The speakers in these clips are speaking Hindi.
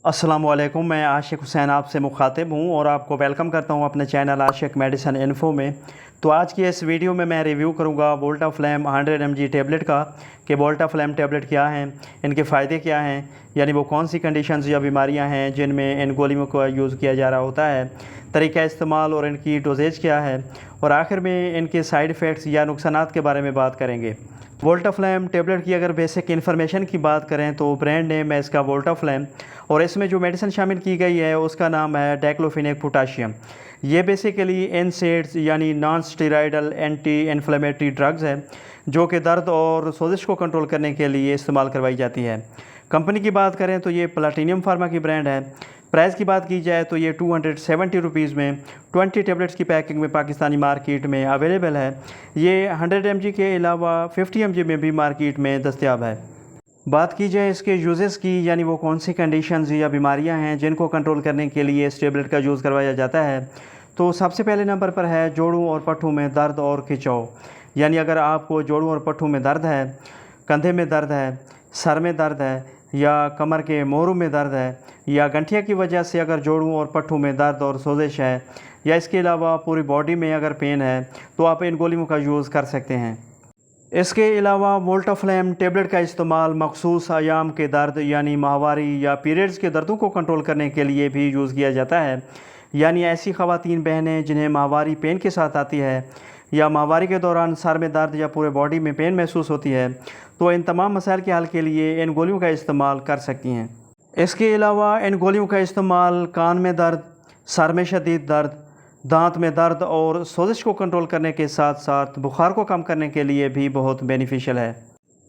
अस्सलामुअलैकुम, मैं आशिक हुसैन आपसे मुखातिब हूँ और आपको वेलकम करता हूँ अपने चैनल आशिक मेडिसिन इन्फो में। तो आज की इस वीडियो में मैं रिव्यू करूँगा वोल्टाफ्लेम 100 mg टेबलेट का कि वोल्टाफ्लेम टेबलेट क्या हैं, इनके फ़ायदे क्या हैं, यानी वो कौन सी कंडीशंस या बीमारियाँ हैं जिनमें इन गोलियों का यूज़ किया जा रहा होता है, तरीक़ा इस्तेमाल और इनकी डोजेज क्या है, और आखिर में इनके साइड इफ़ेक्ट्स या नुकसानात के बारे में बात करेंगे। वोल्टाफ्लेम टेबलेट की अगर बेसिक इन्फॉर्मेशन की बात करें तो ब्रांड नेम है इसका वोल्टाफ्लेम, और इसमें जो मेडिसिन शामिल की गई है उसका नाम है डाइक्लोफिनेक पोटाशियम। ये बेसिकली एनसेड्स यानी non steroidal anti inflammatory drugs है जो कि दर्द और सोजिश को कंट्रोल करने के लिए इस्तेमाल करवाई जाती है। कंपनी की बात करें तो ये प्लैटिनम फार्मा की ब्रांड है। प्राइस की बात की जाए तो ये 270 रुपीज़ में 20 टेबलेट्स की पैकिंग में पाकिस्तानी मार्केट में अवेलेबल है। ये 100 mg के अलावा 50 mg में भी मार्केट में दस्तयाब है। बात की जाए इसके यूजेस की, यानी वो कौन सी कंडीशंस या बीमारियां हैं जिनको कंट्रोल करने के लिए इस टेबलेट का यूज़ करवाया जाता है, तो सबसे पहले नंबर पर है जोड़ों और पट्ठों में दर्द और खिंचाव। यानी अगर आपको जोड़ों और पट्ठों में दर्द है, कंधे में दर्द है, सर में दर्द है, या कमर के मोहरों में दर्द है, या गंठिया की वजह से अगर जोड़ों और पट्ठों में दर्द और सोजिश है, या इसके अलावा पूरी बॉडी में अगर पेन है, तो आप इन गोलियों का यूज़ कर सकते हैं। इसके अलावा वोल्टाफ्लेम टेबलेट का इस्तेमाल मखसूस आयाम के दर्द यानी माहवारी या पीरियड्स के दर्दों को कंट्रोल करने के लिए भी यूज़ किया जाता है। यानी ऐसी ख़वातीन बहनें जिन्हें माहवारी पेन के साथ आती है, या माहवारी के दौरान सर में दर्द या पूरे बॉडी में पेन महसूस होती है, तो इन तमाम मसाइल के हल के लिए इन गोलियों का इस्तेमाल कर सकती हैं। इसके अलावा इन गोलियों का इस्तेमाल कान में दर्द, सर में शदीद दर्द, दांत में दर्द और सोजिश को कंट्रोल करने के साथ साथ बुखार को कम करने के लिए भी बहुत बेनिफिशियल है।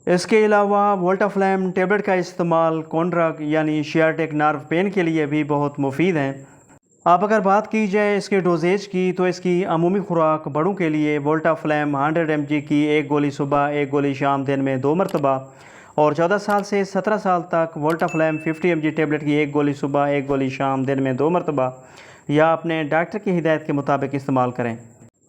इसके अलावा वोल्टाफ्लेम टेबलेट का इस्तेमाल कॉन्ड्रग यानी शियाटिक नर्व पेन के लिए भी बहुत मुफीद हैं। अब अगर बात की जाए इसके डोजेज की, तो इसकी अमूमी खुराक बड़ों के लिए वोल्टाफ्लेम 100 mg की एक गोली सुबह, एक गोली शाम, दिन में 2 मरतबा, और 14 साल से 17 साल तक वोल्टाफ्लेम 50 mg टेबलेट की एक गोली सुबह, एक गोली शाम, दिन में 2 मरतबा, या अपने डॉक्टर की हिदायत के मुताबिक इस्तेमाल करें।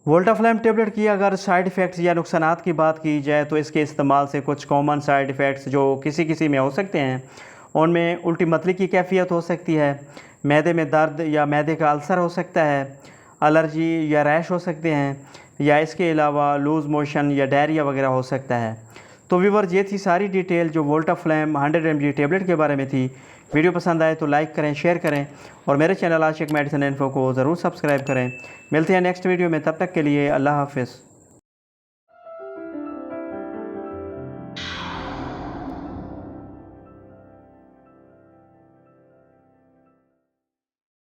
वोल्टाफ्लेम टेबलेट की अगर साइड इफ़ेक्ट्स या नुकसानात की बात की जाए तो इसके इस्तेमाल से कुछ कॉमन साइड इफ़ेक्ट्स जो किसी किसी में हो सकते हैं, उनमें उल्टी मतली की कैफियत हो सकती है, मैदे में दर्द या मैदे का अल्सर हो सकता है, एलर्जी या रैश हो सकते हैं, या इसके अलावा लूज़ मोशन या डायरिया वगैरह हो सकता है। तो व्यूअर्स, ये थी सारी डिटेल जो वोल्टाफ्लेम 100 mg टेबलेट के बारे में थी। वीडियो पसंद आए तो लाइक करें, शेयर करें, और मेरे चैनल आशिक मेडिसिन इन्फो को ज़रूर सब्सक्राइब करें। मिलते हैं नेक्स्ट वीडियो में, तब तक के लिए अल्लाह हाफ़िज़।